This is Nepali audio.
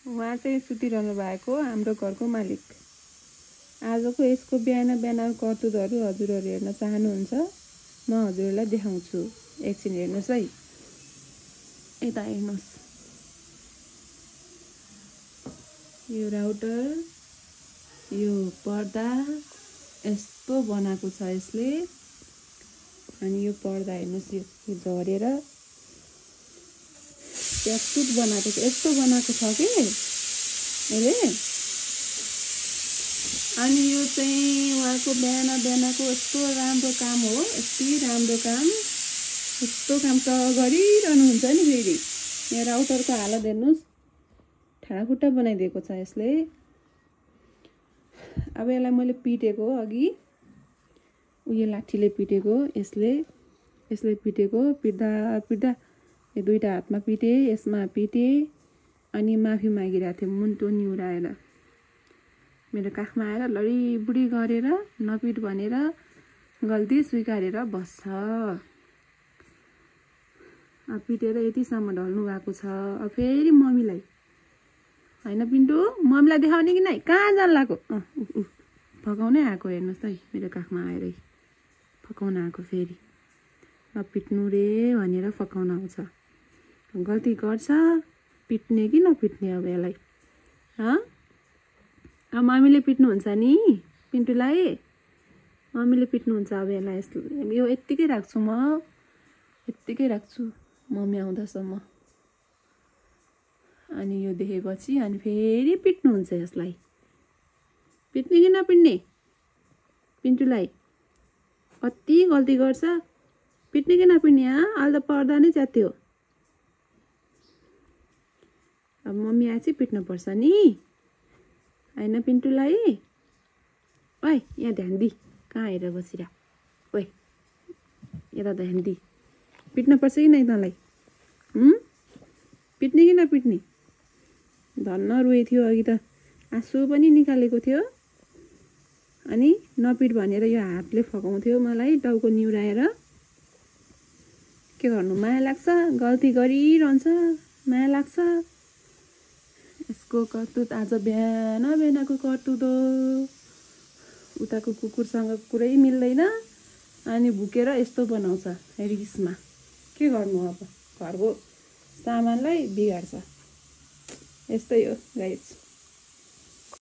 उहाँ चाहिँ सुतिरहनु भएको हाम्रो घरको मालिक। आजको यसको बिहान बिहान करतुतहरू हजुरहरू हेर्न चाहनुहुन्छ, म हजुरहरूलाई देखाउँछु। एकछिन हेर्नुहोस् है, यता हेर्नुहोस्। यो राउटर, यो पर्दा यस्तो बनाएको छ यसले। अनि यो पर्दा हेर्नुहोस्, यो झरेर ट्याकटुक बनाएको छ, यस्तो बनाएको छ कि यसले। अनि यो चाहिँ उहाँको बिहान बिहानको यस्तो राम्रो काम हो, यति राम्रो काम, यस्तो काम त गरिरहनुहुन्छ नि। फेरि यहाँ राउटरको हालत हेर्नुहोस्, ठाडाखुट्टा बनाइदिएको छ यसले। अब यसलाई मैले पिटेको अघि, उयो लाठीले पिटेको, यसले पिटेको। पिट्दा पिट्दा यो दुईटा हातमा पिटे, यसमा पिटे। अनि माफी मागिरहेको थिएँ मुन्टो निहुराएर। मेरो काखमा आएर लडीबुडी गरेर नपिट भनेर गल्ती स्वीकारेर बस्छ। अब पिटेर यतिसम्म ढल्नु भएको छ। अब फेरि मम्मीलाई, होइन पिन्टु, मम्मीलाई देखाउने कि नै, कहाँ जान लाग्यो? फकाउनै आएको हेर्नुहोस् है, मेरो काखमा आएरै फकाउन आएको। फेरि नपिट्नु रे भनेर फकाउन आउँछ। गल्ती गर्छ, पिट्ने कि नपिट्ने अब यसलाई? अब मम्मीले पिट्नुहुन्छ नि पिन्टुलाई, मम्मीले पिट्नुहुन्छ अब यसलाई। यो यत्तिकै राख्छु म, यत्तिकै राख्छु मम्मी आउँदासम्म। अनि यो देखेपछि अनि फेरि पिट्नुहुन्छ यसलाई। पिट्ने कि नपिट्ने पिन्टुलाई? कति गल्ती गर्छ, पिट्ने कि नपिट्ने? अहिले त पर्दा नै च्यात्यो। अब मम्मी आएपछि पिट्नुपर्छ नि, होइन पिन्टुलाई? ओइ यहाँ ध्यान दि, कहाँ हेरेर बसिरह? ओइ यता ध्यान दि, पिट्नुपर्छ कि नै तँलाई? पिट्ने कि नपिट्ने? धन्न रोए थियो अघि त, आँसु पनि निकालेको थियो। अनि नपिट भनेर यो हातले फकाउँथ्यो मलाई टाउको निहुराएर। के गर्नु, माया लाग्छ, गल्ती गरिरहन्छ, माया लाग्छ। यसको करतुत आज बिहान बिहानको करतुत हो। उताको कुकुरसँग कुरै मिल्दैन, अनि भुकेर यस्तो बनाउँछ रिसमा। के गर्नु, अब घरको सामानलाई बिगार्छ। यस्तै हो गाइस।